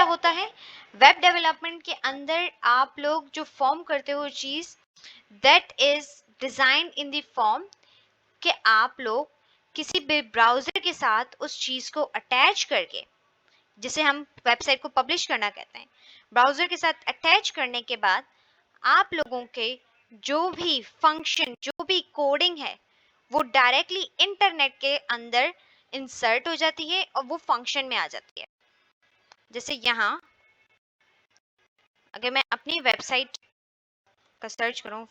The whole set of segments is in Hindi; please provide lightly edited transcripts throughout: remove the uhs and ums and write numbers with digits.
होता है वेब डेवलपमेंट के अंदर आप लोग जो फॉर्म करते हो चीज that is design in the form कि आप लोग किसी भी ब्राउजर के साथ उस चीज को अटैच करके, जिसे हम वेबसाइट को पब्लिश करना कहते हैं, ब्राउजर के साथ अटैच करने के बाद आप लोगों के जो भी फंक्शन, जो भी कोडिंग है, वो डायरेक्टली इंटरनेट के अंदर इंसर्ट हो जाती है और वो फंक्शन में आ जाती है। जैसे यहाँ अगर मैं अपनी वेबसाइट का सर्च करूं,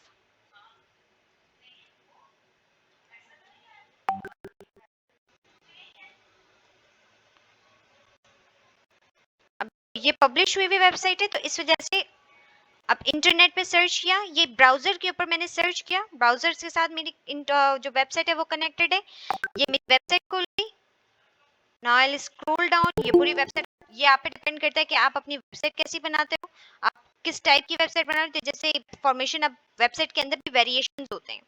अब ये पब्लिश हुई हुई वेबसाइट है, तो इस वजह से अब इंटरनेट पे सर्च किया, ये ब्राउजर के ऊपर मैंने सर्च किया, ब्राउजर के साथ मेरी जो वेबसाइट है वो कनेक्टेड है, ये मेरी वेबसाइट खुल गई। Now I will scroll down, ये पूरी वेबसाइट, ये आप पे डिपेंड करता है कि आप अपनी वेबसाइट कैसी बनाते हो, आप किस टाइप की वेबसाइट बना रहे हो। जैसे फॉर्मेशन, अब वेबसाइट के अंदर भी वेरिएशंस होते हैं।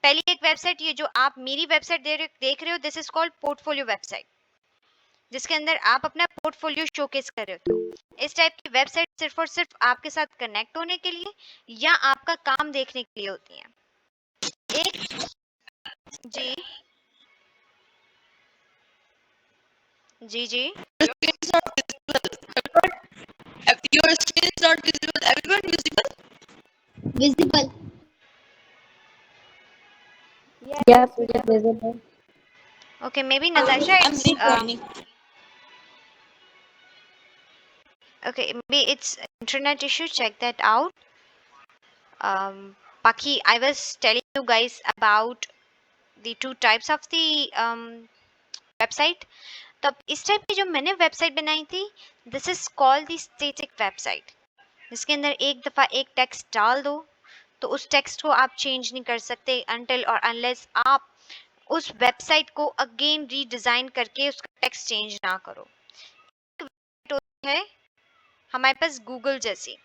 पहली एक वेबसाइट, ये जो आप मेरी वेबसाइट देख रहे हो, this is called portfolio website, जिसके अंदर आप अपना पोर्टफोलियो शोकेस कर रहे हो। इस टाइप की वेबसाइट सिर्फ और सिर्फ आपके साथ कनेक्ट होने के लिए या आपका काम देखने के लिए होती हैं। एक जी जी जी Your screen is not visible. Your screen is not visible. Everyone visible? Visible. Yes, it is visible. okay, maybe Natasha, I'm it's rejoining. okay, maybe it's internet issue, check that out. Baki, I was telling you guys about the two types of the website. तो अब इस टाइप की जो मैंने वेबसाइट बनाई थी, this is called the static website, जिसके अंदर एक दफ़ा एक टेक्स्ट डाल दो तो उस टेक्स्ट को आप चेंज नहीं कर सकते अनटिल और अनलेस आप उस वेबसाइट को अगेन रीडिज़ाइन करके उसका टेक्स्ट चेंज ना करो। है हमारे पास गूगल जैसी,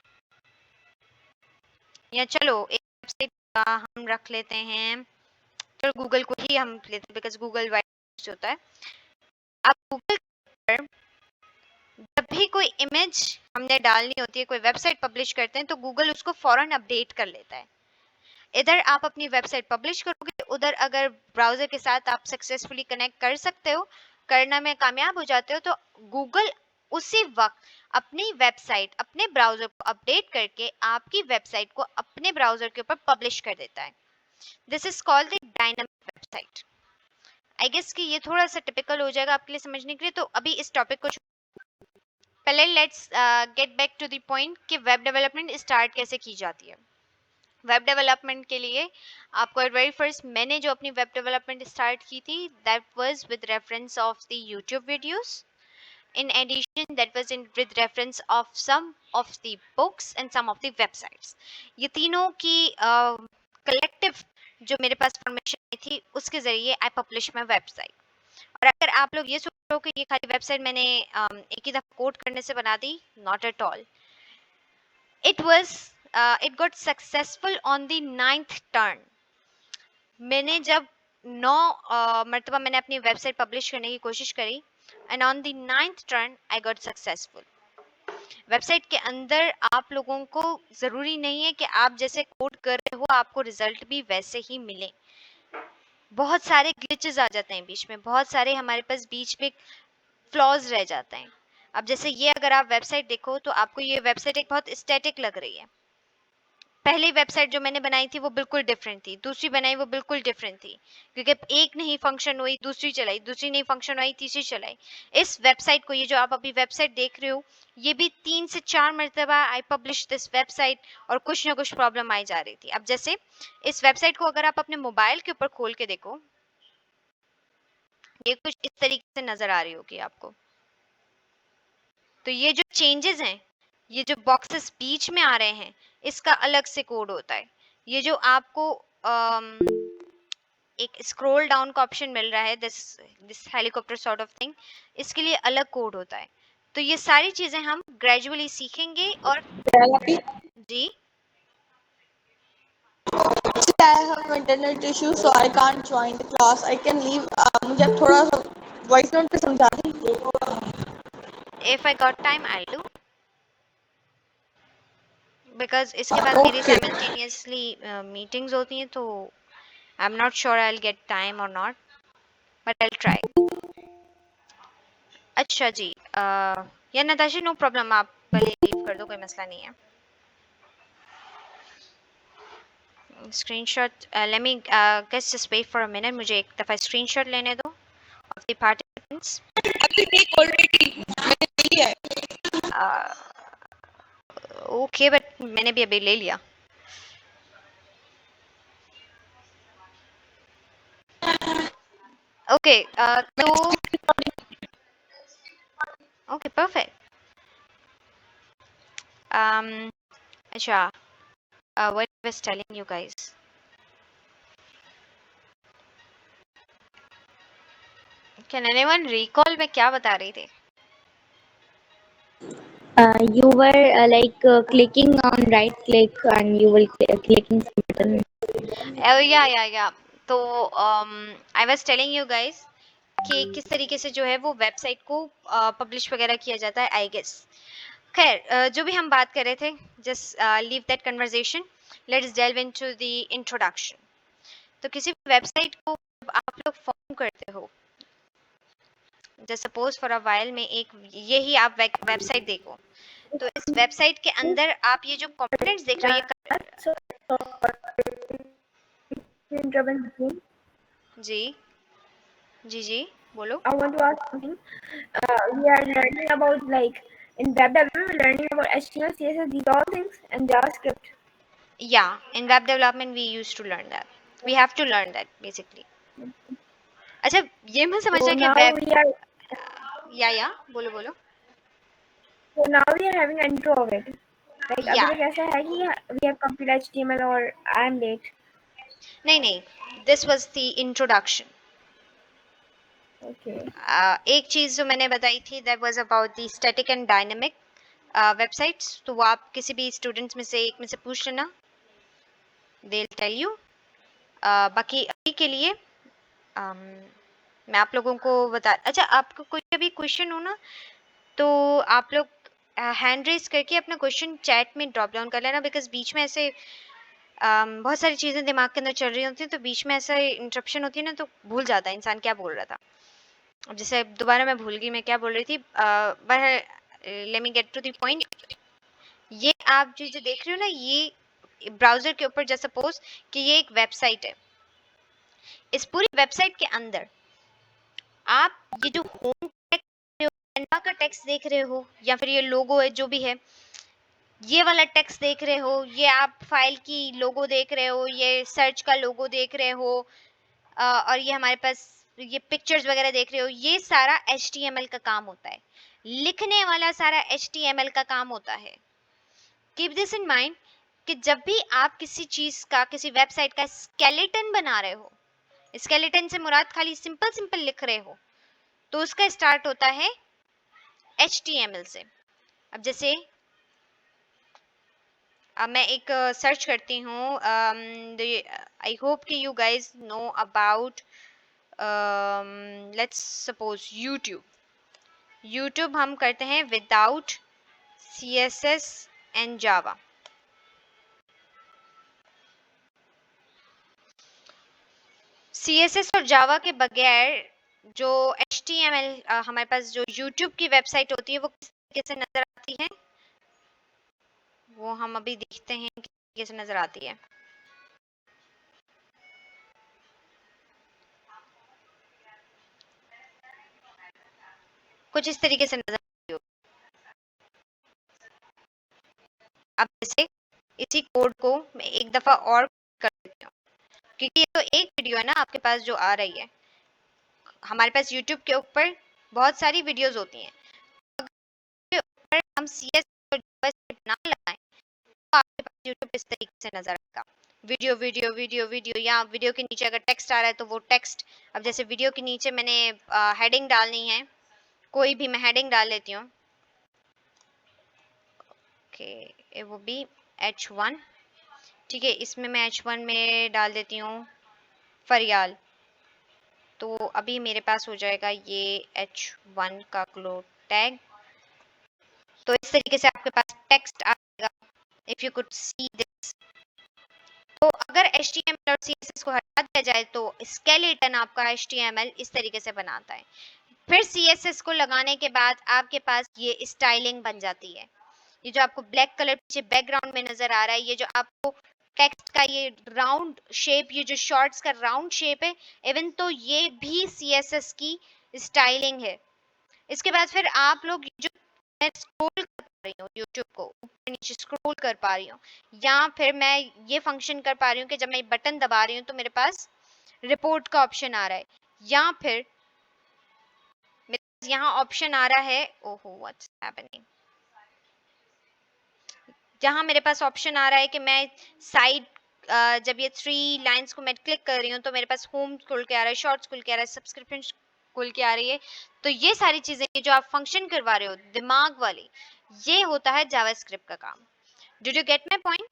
या चलो एक वेबसाइट का हम रख लेते हैं, चलो गूगल को ही हम लेते हैं बिकॉज गूगल वाइड होता है। अब गूगल पर जब भी कोई इमेज हमने डालनी होती है, कोई वेबसाइट पब्लिश करते हैं, तो गूगल उसको फौरन अपडेट कर लेता है। इधर आप अपनी वेबसाइट पब्लिश करोगे, उधर अगर ब्राउजर के साथ आप सक्सेसफुली कनेक्ट कर सकते हो, करना में कामयाब हो जाते हो, तो गूगल उसी वक्त अपनी वेबसाइट अपने ब्राउजर को अपडेट करके आपकी वेबसाइट को अपने ब्राउजर के ऊपर पब्लिश कर देता है। This is called the dynamic website. I guess कि ये थोड़ा सा टिपिकल हो जाएगा आपके लिए समझने के लिए, तो अभी इस टॉपिक को पहले let's get back to the point कि वेब डेवलपमेंट स्टार्ट कैसे की जाती है। वेब डेवलपमेंट के लिए आपको वेरी फर्स्ट मैंने जो अपनी वेब डेवलपमेंट स्टार्ट की थी, that was with reference of the YouTube videos. In addition, that was with reference of some of the books and some of the websites. ये तीनों की collective जो मेरे पास फॉर्मेशन आई थी, उसके जरिए आई पब्लिश माई वेबसाइट। और अगर आप लोग ये सोचो कि ये खाली वेबसाइट मैंने एक ही दफ़ा कोड करने से बना दी, not at all. It got successful on the 9th turn. मैंने जब 9 मरतबा मैंने अपनी वेबसाइट पब्लिश करने की कोशिश करी, and on the 9th turn I got successful. Website के अंदर आप लोगों को ज़रूरी नहीं है कि आप जैसे कोड कर रहे हो आपको रिजल्ट भी वैसे ही मिले। बहुत सारे ग्लिचेस आ जाते हैं बीच में, बहुत सारे हमारे पास बीच में फ्लॉज रह जाते हैं। अब जैसे ये अगर आप वेबसाइट देखो तो आपको ये वेबसाइट एक बहुत स्टैटिक लग रही है। पहली वेबसाइट जो मैंने बनाई थी वो बिल्कुल डिफरेंट थी, दूसरी बनाई वो बिल्कुल डिफरेंट थी, क्योंकि एक नहीं फंक्शन हुई दूसरी चलाई, दूसरी नहीं फंक्शन हुई तीसरी चलाई। इस वेबसाइट को, ये जो आप अभी वेबसाइट देख रहे हो, ये भी 3 से 4 मरतबा आई पब्लिश दिस वेबसाइट और कुछ ना कुछ प्रॉब्लम आई जा रही थी। अब जैसे इस वेबसाइट को अगर आप अपने मोबाइल के ऊपर खोल के देखो, ये कुछ इस तरीके से नजर आ रही होगी आपको। तो ये जो चेंजेस हैं, ये जो बॉक्सेस बीच में आ रहे हैं, इसका अलग से कोड होता है। ये जो आपको एक स्क्रॉल डाउन का ऑप्शन मिल रहा है, this helicopter sort of thing, इसके लिए अलग कोड होता है। तो ये सारी चीजें हम ग्रेजुअली सीखेंगे। और जी I have internet issue, so I can't join the class. I can leave. मुझे थोड़ा सा voice note पे समझा दें। If I got time, I'll do. Because इसके बाद मेरी Okay. simultaneously meetings होती हैं, तो I'm not sure I'll get time or not, but I'll try. अच्छा जी, या नताशा, नो प्रॉब्लम, आप पहले लीव कर दो, कोई मसला नहीं है. Screenshot, let me guys just wait for a minute, मुझे एक दफ़ा screenshot लेने दो of the participants. अभी एक already मैंने लिया है. Okay, but मैंने भी अभी ले लिया. Okay, तो okay, perfect. अच्छा, what I was telling you guys. Can anyone recall मैं क्या बता रही थी? You were clicking on right click and you will clicking some button. Oh yeah. तो I was telling you guys कि किस तरीके से जो है वो वेबसाइट को पब्लिश वगैरह किया जाता है, आई गेस. खैर, जो भी हम बात कर रहे थे, just leave that conversation, let's delve into the introduction. तो किसी भी वेबसाइट को जब आप लोग फॉर्म करते हो, just suppose for a while में एक यही आप वेबसाइट देखो, तो इस वेबसाइट के अंदर आप ये जो कंपोनेंट्स देख रहे हो, जी जी बोलो. I want to ask something. We are learning about in web development, we're learning about HTML, CSS, these all things, and JavaScript. Yeah, in web development we used to learn that. We have to learn that basically. अच्छा, ये मत So समझना कि now वेब, we are या बोलो बोलो. so now we are having an intro of it. Like या अभी तक ऐसा है कि we have completed HTML or I am late. नहीं, this was the introduction. Okay. एक चीज जो मैंने बताई थी, that was about the static and dynamic websites. तो वो आप किसी भी स्टूडेंट्स में से एक में से पूछ लेना, दे विल टेल यू. बाकी अभी के लिए मैं आप लोगों को बता, अच्छा आपको कोई अभी क्वेश्चन हो ना, तो आप लोग हैंड रेज करके अपना क्वेश्चन चैट में ड्रॉप डाउन कर लेना, बिकॉज बीच में ऐसे बहुत सारी चीज़ें दिमाग के अंदर चल रही होती हैं, तो बीच में ऐसा इंटरप्शन होती है ना, तो भूल जाता है इंसान क्या बोल रहा था. अब जैसे दोबारा मैं भूल गई मैं क्या बोल रही थी, but let me get to the point. ये आप जो देख रहे हो ना, ये ब्राउजर के ऊपर, जैसे सपोज कि ये एक वेबसाइट है, इस पूरी वेबसाइट के अंदर आप ये जो होम का टेक्स्ट देख रहे हो, या फिर ये लोगो है जो भी है, ये वाला टेक्स्ट देख रहे हो, ये आप फाइल की लोगो देख रहे हो, ये सर्च का लोगो देख रहे हो, और ये हमारे पास ये पिक्चर्स वगैरह देख रहे हो, ये सारा HTML का काम होता है. लिखने वाला सारा HTML का काम होता है. कीप दिस इन माइंड कि जब भी आप किसी चीज का, किसी वेबसाइट का स्केलेटन बना रहे हो, स्केलेटन से मुराद खाली सिंपल सिंपल लिख रहे हो, तो उसका स्टार्ट होता है HTML से. अब जैसे अब मैं एक सर्च करती हूँ, आई होप कि you guys know about, let's suppose YouTube हम करते हैं without CSS and Java. CSS और जावा के बगैर जो HTML हमारे पास जो YouTube की वेबसाइट होती है, वो किस तरीके से नजर आती है, वो हम अभी देखते हैं किस तरीके से नजर आती है. कुछ इस तरीके से नजर आती हो. अब जैसे इसी कोड को मैं एक दफा और कर देती हूँ, क्योंकि ये तो एक वीडियो है ना आपके पास जो आ रही है. हमारे पास YouTube के ऊपर बहुत सारी वीडियोस होती हैं, अगर ऊपर हम CS और JavaScript ना लगाएं, तो आपके पास YouTube इस तरीके से नजर आएगा, वीडियो वीडियो वीडियो वीडियो, या वीडियो के नीचे अगर टेक्स्ट आ रहा है तो वो टेक्स्ट. अब जैसे वीडियो के नीचे मैंने हेडिंग डालनी है, कोई भी मैं हेडिंग डाल लेती हूँ. ओके, वो भी H1, ठीक है, इसमें मैं H1 में डाल देती हूँ फरियाल. तो अभी मेरे पास हो जाएगा ये H1 का क्लोड टैग. तो इस तरीके से आपके पास टेक्स्ट आएगा, if you could see this. तो अगर HTML और CSS को हटा दिया जाए तो स्केलेटन आपका HTML इस तरीके से बनाता है। फिर CSS को लगाने के बाद आपके पास ये स्टाइलिंग बन जाती है। ये जो आपको ब्लैक कलर पीछे बैकग्राउंड में नजर आ रहा है, ये जो आपको टेक्स्ट का ये राउंड शेप, ये जो शॉर्ट्स का राउंड शेप है, इवन तो ये भी CSS की स्टाइलिंग है। इसके बाद फिर आप लोग जो मैं स्क्रॉल कर पा रही हूँ यूट्यूब को ऊपर नीचे स्क्रॉल कर पा रही हूँ, या फिर मैं ये फंक्शन कर पा रही हूँ कि जब मैं बटन दबा रही हूँ तो मेरे पास रिपोर्ट का ऑप्शन आ रहा है, या फिर मेरे पास यहाँ ऑप्शन आ रहा है, ओहो व्हाट्स हैपनिंग, जहाँ मेरे पास ऑप्शन आ रहा है कि मैं साइड जब ये 3 लाइंस को मैं क्लिक कर रही हूँ तो मेरे पास होम खुल के आ रहा है, शॉर्ट्स खुल के आ रहा है, सब्सक्रिप्शन खुल के आ रही है। तो ये सारी चीजें जो आप फंक्शन करवा रहे हो दिमाग वाली, ये होता है जावास्क्रिप्ट का काम। Did you get my point?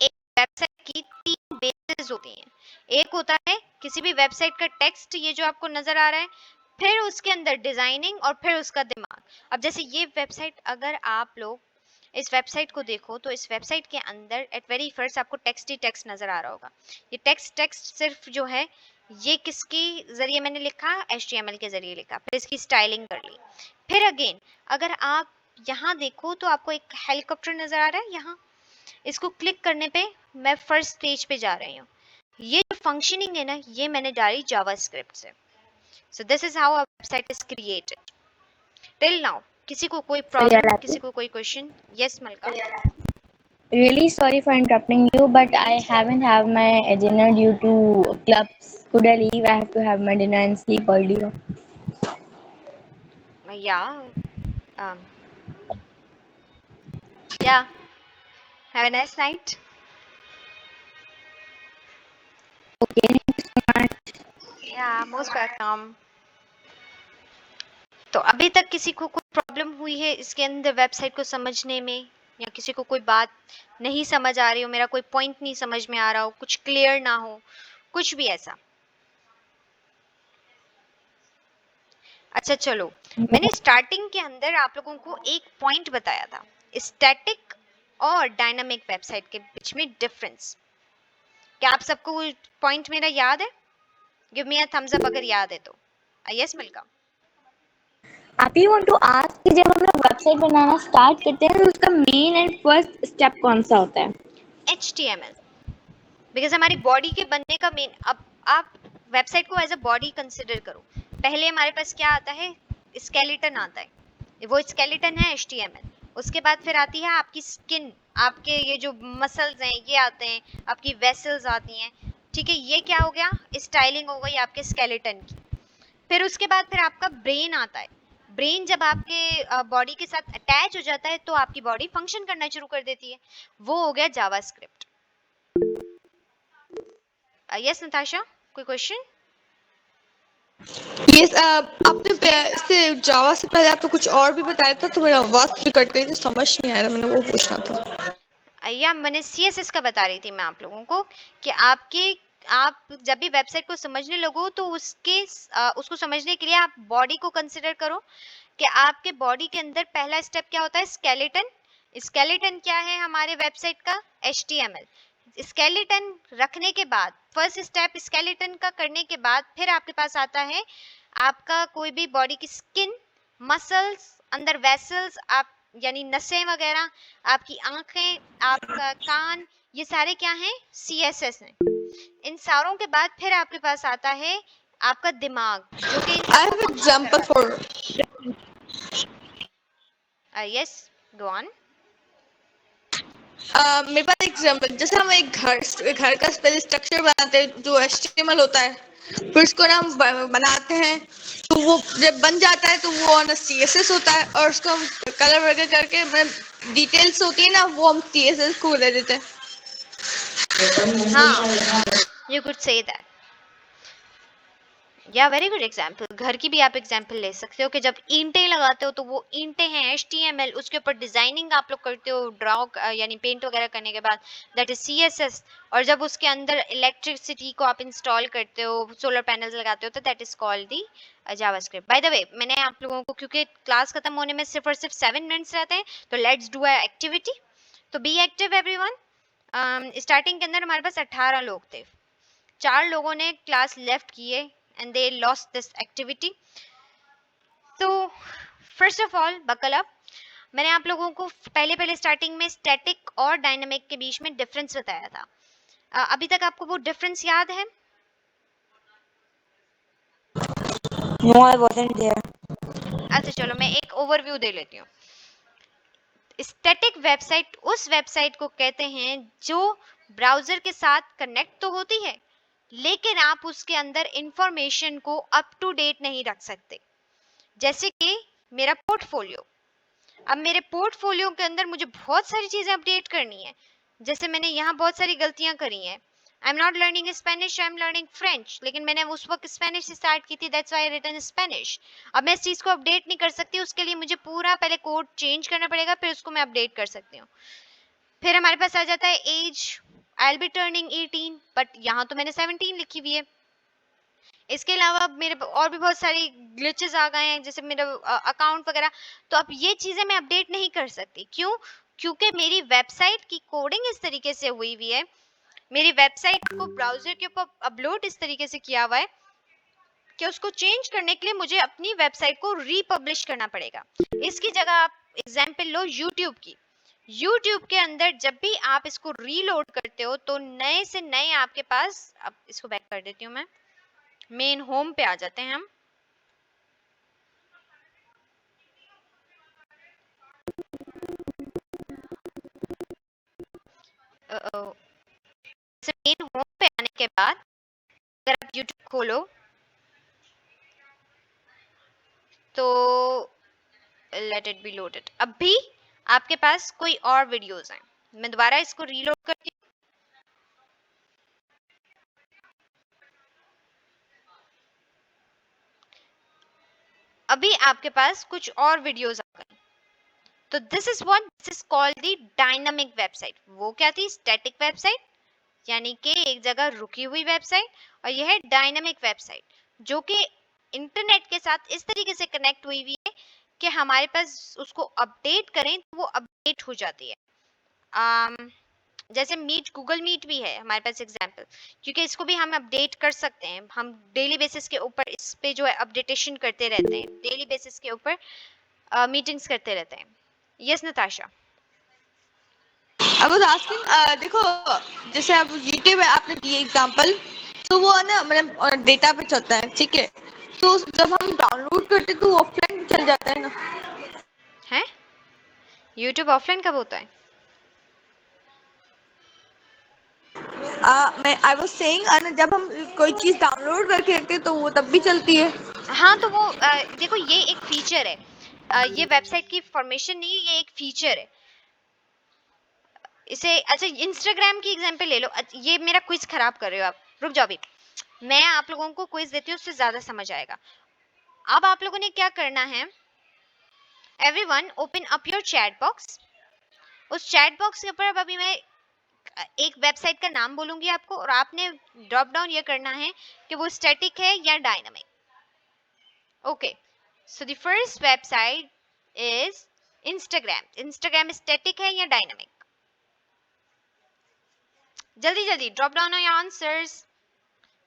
एक वेबसाइट की 3 बेसिस होती हैं। एक होता है किसी भी वेबसाइट का टेक्स्ट, ये जो आपको नजर आ रहा है, फिर उसके अंदर डिजाइनिंग, और फिर उसका दिमाग। अब जैसे ये वेबसाइट, अगर आप लोग इस वेबसाइट को देखो तो इस वेबसाइट के अंदर एट वेरी फर्स्ट आपको टेक्स्ट ही टेक्स्ट नजर आ रहा होगा। ये टेक्स्ट सिर्फ जो है ये किसके जरिए मैंने लिखा, HTML के जरिए लिखा, फिर इसकी स्टाइलिंग कर ली। फिर अगेन अगर आप यहाँ देखो तो आपको एक हेलीकॉप्टर नजर आ रहा है, यहाँ इसको क्लिक करने पे मैं फर्स्ट पेज पे जा रही हूँ। ये जो फंक्शनिंग है ना, ये मैंने डाली जावास्क्रिप्ट से। So this is how a website is created till now. किसी को कोई Yeah, प्रॉब्लम, Rafi. किसी को कोई क्वेश्चन? यस मलका। Really sorry for interrupting you, but I haven't have my dinner due to clubs. Could I leave? I have to have my dinner and sleep earlier. Yeah. Um, yeah. Have a nice night. Okay, thank you so much. Yeah, most welcome. तो अभी तक किसी को कोई प्रॉब्लम हुई है इसके अंदर वेबसाइट को समझने में, या किसी को कोई बात नहीं समझ आ रही हो, मेरा कोई पॉइंट नहीं समझ में आ रहा हो, कुछ क्लियर ना हो, कुछ भी ऐसा? अच्छा चलो, मैंने स्टार्टिंग के अंदर आप लोगों को एक पॉइंट बताया था, स्टैटिक और डायनामिक वेबसाइट के बीच में डिफरेंस। क्या आप सबको वो पॉइंट मेरा याद है? Give me a thumbs up अगर याद है तो। यस मिल्का। आप यू वांट टू आस्क कि जब हम लोग वेबसाइट बनाना स्टार्ट करते हैं तो उसका मेन एंड फर्स्ट स्टेप कौन सा होता है? HTML, बिकॉज हमारी बॉडी के बनने का मेन, अब आप वेबसाइट को एज अ बॉडी कंसिडर करो। पहले हमारे पास क्या आता है, स्केलेटन आता है, वो स्केलेटन है HTML। उसके बाद फिर आती है आपकी स्किन, आपके ये जो मसल्स हैं ये आते हैं, आपकी वेसल्स आती हैं, ठीक है, ये क्या हो गया, स्टाइलिंग हो गई आपके स्केलेटन की। फिर उसके बाद फिर आपका ब्रेन आता है। ब्रेन जब आपके बॉडी के साथ अटैच हो जाता है तो आपकी बॉडी फंक्शन करना शुरू कर देती है, वो हो गया जावास्क्रिप्ट। यस नताशा, कोई क्वेश्चन? यस, आपने से जावा से पहले आपने कुछ और भी बताया था तो मेरा आवाज भी कट गई थी, समझ नहीं आया था, मैंने वो पूछना था। या मैंने CSS का बता रही थी मैं आप लोगों को कि आप जब भी वेबसाइट को समझने लगो तो उसको समझने के लिए आप बॉडी को कंसिडर करो कि आपके बॉडी के अंदर पहला स्टेप क्या होता है, स्केलेटन। स्केलेटन क्या है हमारे वेबसाइट का, HTML। स्केलेटन रखने के बाद, फर्स्ट स्टेप स्केलेटन का करने के बाद फिर आपके पास आता है आपका कोई भी बॉडी की स्किन, मसल्स, अंदर वेसल्स, आप यानी नसें वगैरह, आपकी आंखें, आपका कान, ये सारे क्या हैं, CSS हैं। इन सारों के बाद फिर आपके पास आता है आपका दिमाग, जो कि इन आई सबको हैव फंक्शन एग्जांपल करवाता फॉर है। Yes, go on. मेरे पास एग्जांपल, जैसे हम एक घर का पहले स्ट्रक्चर बनाते हैं जो HTML होता है, फिर उसको ना हम बनाते हैं, तो वो जब बन जाता है तो वो ऑन CSS होता है, और उसको हम कलर वगैरह करके डिटेल्स होती है ना, वो हम CSS को दे देते हैं। हाँ, you could say that. या वेरी गुड एग्जाम्पल। घर की भी आप एग्जाम्पल ले सकते हो कि जब ईंटें लगाते हो तो वो ईंटें हैं HTML, उसके ऊपर डिजाइनिंग आप लोग करते हो ड्रॉ यानी पेंट वगैरह करने के बाद, दैट इज CSS। और जब उसके अंदर इलेक्ट्रिसिटी को आप इंस्टॉल करते हो, सोलर पैनल्स लगाते हो, तो that is called the JavaScript. By the way, मैंने आप लोगों को, क्योंकि क्लास खत्म होने में सिर्फ और सिर्फ 7 मिनट्स रहते हैं, तो लेट्स डू अ एक्टिविटी। तो बी एक्टिव एवरीवन। स्टार्टिंग के अंदर हमारे पास 18 लोग थे, 4 लोगों ने क्लास लेफ्ट किए and they lost this activity. तो first of all buckle up. मैंने आप लोगों को पहले स्टार्टिंग में स्टैटिक और डायनामिक के बीच में डिफरेंस बताया था। अभी तक आपको वो डिफरेंस याद है? No, I wasn't there. अच्छा चलो, मैं एक ओवरव्यू दे लेती हूँ। स्टैटिक वेबसाइट उस वेबसाइट को कहते हैं जो ब्राउजर के साथ कनेक्ट तो होती है, लेकिन आप उसके अंदर इंफॉर्मेशन को अप टू डेट नहीं रख सकते। जैसे कि मेरा पोर्टफोलियो, अब मेरे पोर्टफोलियो के अंदर मुझे बहुत सारी चीजें अपडेट करनी है। जैसे मैंने यहाँ बहुत सारी गलतियां करी हैं। I am not learning Spanish, I am learning French, लेकिन मैंने उस वक्त स्पेनिश से स्टार्ट की थी, that's why I written Spanish. अब मैं इस चीज को अपडेट नहीं कर सकती, उसके लिए मुझे पूरा पहले कोड चेंज करना पड़ेगा, फिर उसको मैं अपडेट कर सकती हूँ। फिर हमारे पास आ जाता है age, I will be turning 18, but यहाँ तो मैंने 17 लिखी हुई है। इसके अलावा मेरे और भी बहुत सारी ग्लिचेस आ गए हैं, जैसे मेरा अकाउंट वगैरह। तो अब ये चीजें मैं अपडेट नहीं कर सकती, क्यों? क्योंकि मेरी वेबसाइट की कोडिंग इस तरीके से हुई हुई है, मेरी वेबसाइट को ब्राउजर के ऊपर अपलोड इस तरीके से किया हुआ है कि उसको चेंज करने के लिए मुझे अपनी वेबसाइट को रीपब्लिश करना पड़ेगा। इसकी जगह आप एग्जाम्पल लो यूट्यूब की। यूट्यूब के अंदर जब भी आप इसको रीलोड करते हो तो नए से नए आपके पास, अब इसको बैक कर देती हूँ मैं, मेन होम पे आ जाते हैं हम। मेन होम पे आने के बाद अगर आप YouTube खोलो तो लेट इट बी लोडेड। अब भी आपके पास कोई और वीडियोस हैं, मैं दोबारा इसको रीलोड करती हूँ। अभी आपके पास कुछ और वीडियोस आ गए। तो this is what, this is called the dynamic website. वो क्या थी? स्टैटिक वेबसाइट, यानी कि एक जगह रुकी हुई वेबसाइट, और यह है डायनामिक वेबसाइट जो कि इंटरनेट के साथ इस तरीके से कनेक्ट हुई हुई है कि हमारे पास उसको अपडेट करें तो वो अपडेट हो जाती है। जैसे मीट, गूगल मीट भी है हमारे पास एग्जाम्पल, क्योंकि इसको भी हम अपडेट कर सकते हैं। हम डेली बेसिस के ऊपर इस पे जो है अपडेटेशन करते रहते हैं, डेली बेसिस के ऊपर मीटिंग्स करते रहते हैं। Yes Natasha. I was asking, देखो, जैसे अब यूट्यूब है, आपने दिए एग्जांपल, तो वो है ना, मतलब डेटा पे चलता है, ठीक है। तो जब हम डाउनलोड करते तो ऑफलाइन चल जाता है ना। है यूट्यूब ऑफलाइन कब होता है? मैं आई वाज सेइंग, जब हम कोई चीज डाउनलोड करके रखते हैं तो वो तब भी चलती है। हाँ तो वो देखो ये एक फीचर है, ये वेबसाइट की फॉर्मेशन नहीं, ये एक फीचर है। इसे, अच्छा इंस्टाग्राम की एग्जांपल ले लो। ये मेरा क्विज खराब कर रहे हो आप, रुक जाओ अभी, मैं आप लोगों को क्विज देती हूँ, उससे ज्यादा समझ आएगा। अब आप लोगों ने क्या करना है, everyone open up your chat box. उस चैट बॉक्स के ऊपर अब अभी मैं एक वेबसाइट का नाम बोलूंगी आपको, और आपने ड्रॉप डाउन ये करना है कि वो स्टैटिक है या dynamic. Okay, so the first website is Instagram. Instagram static है या डायनामिक? जल्दी जल्दी drop down your answers.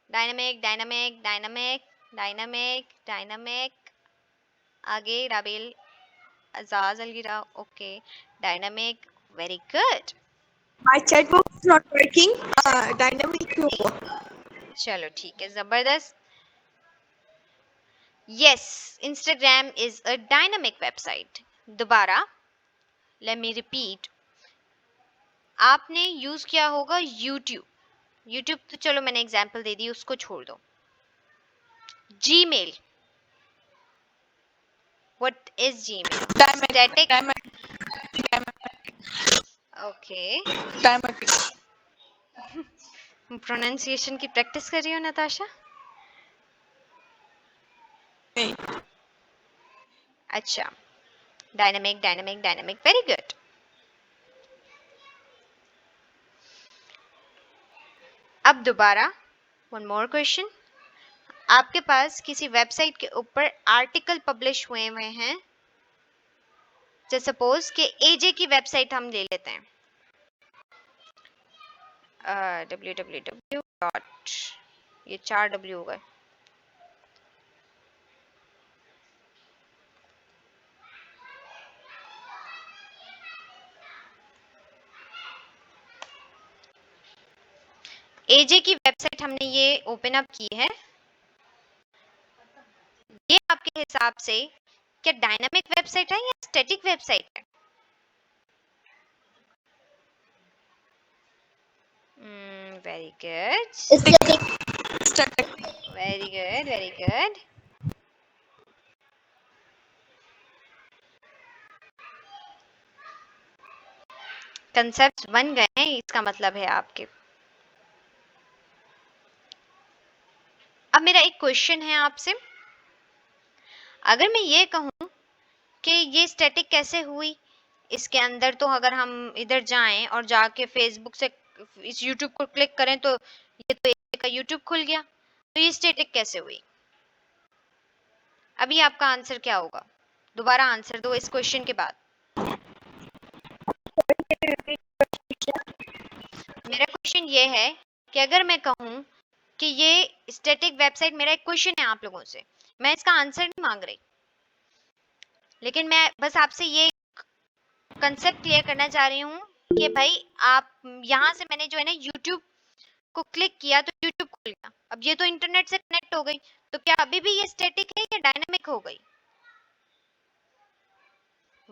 Dynamic, dynamic, dynamic, dynamic, dynamic. आगे राबेल, अजाज अलगिरा, okay dynamic, very good. My chat box is not working, dynamic क्यों हुआ? चलो ठीक है, जबरदस्त। Yes, Instagram is a dynamic website. दोबारा, लेट मी रिपीट, आपने यूज किया होगा यूट्यूब। यूट्यूब तो चलो मैंने एग्जांपल दे दी, उसको छोड़ दो। Gmail, what is Gmail? Static, okay. Pronunciation की प्रैक्टिस कर रही हो नताशा? अच्छा, dynamic dynamic dynamic, very good. अब दोबारा वन मोर क्वेश्चन, आपके पास किसी वेबसाइट के ऊपर आर्टिकल पब्लिश हुए हैं, जैसे सपोज कि एजे की वेबसाइट हम ले लेते हैं, www डॉट, ये 4 W हो गए, एजे की वेबसाइट हमने ये ओपन अप की है, ये आपके हिसाब से क्या डायनामिक वेबसाइट है या स्टैटिक वेबसाइट है? Very good, Static. Very good, very good. Concept बन गए हैं, इसका मतलब है आपके। अब मेरा एक क्वेश्चन है आपसे, अगर मैं ये कहूं कि ये स्टैटिक कैसे हुई, इसके अंदर तो अगर हम इधर जाएं और जाके फेसबुक से इस यूट्यूब को क्लिक करें तो ये तो एक का यूट्यूब खुल गया, तो ये स्टैटिक कैसे हुई? अभी आपका आंसर क्या होगा? दोबारा आंसर दो इस क्वेश्चन के बाद। मेरा क्वेश्चन ये है कि अगर मैं कहूं कि ये स्टैटिक वेबसाइट, मेरा एक क्वेश्चन है आप लोगों से, मैं इसका आंसर नहीं मांग रही, लेकिन मैं बस आपसे ये कंसेप्ट क्लियर करना चाह रही हूँ कि भाई आप यहाँ से मैंने जो है ना यूट्यूब को क्लिक किया तो यूट्यूब खुल गया, अब ये तो इंटरनेट से कनेक्ट हो गई, तो क्या अभी भी ये स्टैटिक है या डायनामिक हो गई?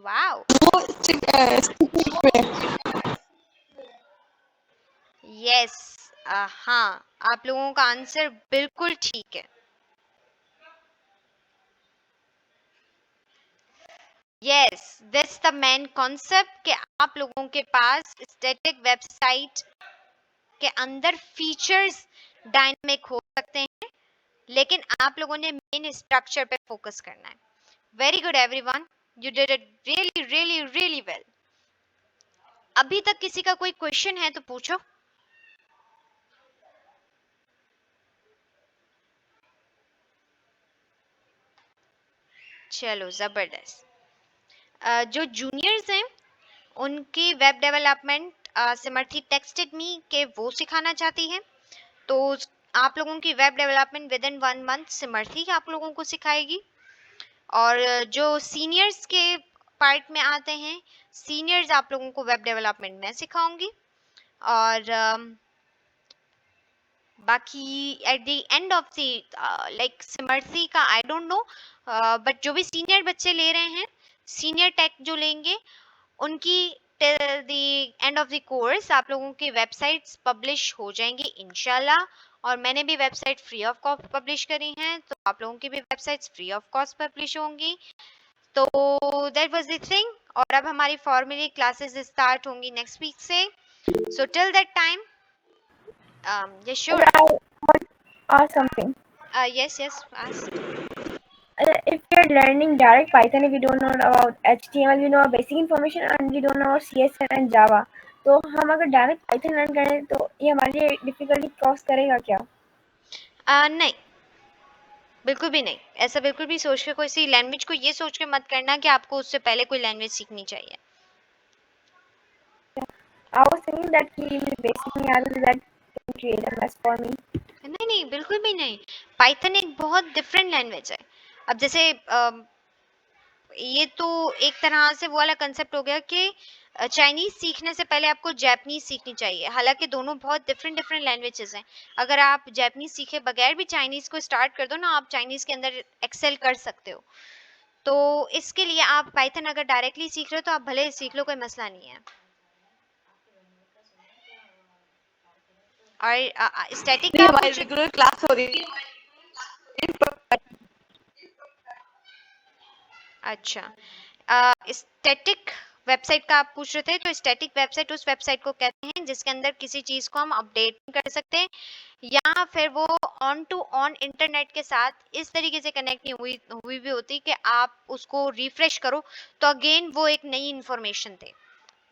वाओ, वो stick पे। यस, हाँ, आप लोगों का आंसर बिल्कुल ठीक है। Yes, that's the main concept कि आप लोगों के पास स्टैटिक वेबसाइट के अंदर फीचर्स डायनामिक हो सकते हैं, लेकिन आप लोगों ने मेन स्ट्रक्चर पे फोकस करना है। Very good everyone, you did it really really really well. अभी तक किसी का कोई क्वेश्चन है तो पूछो। चलो जबरदस्त। जो जूनियर्स हैं उनकी वेब डेवलपमेंट सिमर्थी टेक्स्टेड मी के वो सिखाना चाहती है, तो आप लोगों की web development within 1 month सिमर्थी आप लोगों को सिखाएगी। और जो सीनियर्स के पार्ट में आते हैं, सीनियर्स आप लोगों को वेब डेवलपमेंट मैं सिखाऊंगी। और बाकी at the end of the like सिमर्थी का आई डोंट नो, बट जो भी सीनियर बच्चे ले रहे हैं, सीनियर टेक जो लेंगे, उनकी till the end of the course आप लोगों की वेबसाइट्स पब्लिश हो जाएंगी इंशाल्लाह। और मैंने भी website free of cost publish करी हैं, तो आप लोगों की भी websites free of cost publish होंगी। तो दैट वाज द थिंग। और अब हमारी फॉर्मली क्लासेस स्टार्ट होंगी नेक्स्ट वीक से, so till that time yes sure, I want to ask something. yes ask. If you're learning direct Python, if you don't know about HTML, we know basic information and we don't know about CSS and Java. तो हम अगर डायरेक्ट पाइथन लर्न करें तो ये हमारे लिए डिफिकल्टी क्रॉस करेगा क्या? नहीं, बिल्कुल भी नहीं, ऐसा बिल्कुल भी सोच के कोई सी लैंग्वेज को ये सोच के मत करना कि आपको उससे पहले कोई लैंग्वेज सीखनी चाहिए। I was thinking that he will basically answer that can create a mess for me. नहीं नहीं, बिल्कुल भी नहीं, पाइथन एक बहुत डिफरेंट लैंग्वेज है। अब जैसे ये तो एक तरह से वो वाला कंसेप्ट हो गया कि चाइनीज सीखने से पहले आपको जापानीज सीखनी चाहिए, हालांकि दोनों बहुत डिफरेंट डिफरेंट लैंग्वेजेस हैं। अगर आप जापानीज सीखे बगैर भी चाइनीज को स्टार्ट कर दो ना, आप चाइनीज के अंदर एक्सेल कर सकते हो। तो इसके लिए आप पाइथन अगर डायरेक्टली सीख रहे हो तो आप भले सीख लो, कोई मसला नहीं है। और स्टैटिक नहीं, का हमारी कुछ, रेगुलर क्लास हो रही है। अच्छा, स्टैटिक वेबसाइट का आप पूछ रहे थे, तो स्टैटिक वेबसाइट उस वेबसाइट को कहते हैं जिसके अंदर किसी चीज को हम अपडेट नहीं कर सकते, या फिर वो ऑन टू ऑन इंटरनेट के साथ इस तरीके से कनेक्ट नहीं हुई भी होती कि आप उसको रिफ्रेश करो तो अगेन वो एक नई इंफॉर्मेशन थे।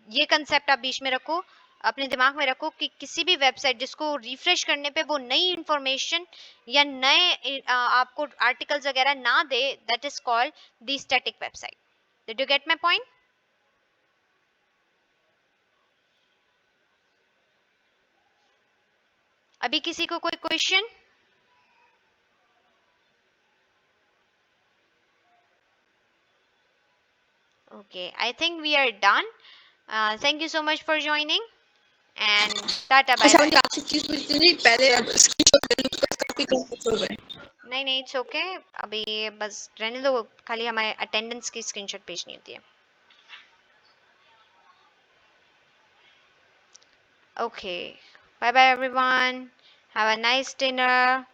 ये कंसेप्ट आप बीच में रखो, अपने दिमाग में रखो कि किसी भी वेबसाइट जिसको रिफ्रेश करने पे वो नई इंफॉर्मेशन या नए आपको आर्टिकल्स वगैरह ना दे, that is called the static website. Did you get my point? अभी किसी को कोई question? Okay, I think we are done. Thank you so much for joining and tata bye अच्छा bye. मुझे आपसे चीज पूछनी थी पहले, अब स्क्रीनशॉट ले लूं तो काफी कंफ्यूज हो गए। नहीं इट्स ओके, अभी बस रहने दो, खाली हमारे अटेंडेंस की स्क्रीनशॉट भेजनी होती है। Okay, bye bye everyone. Have a nice dinner.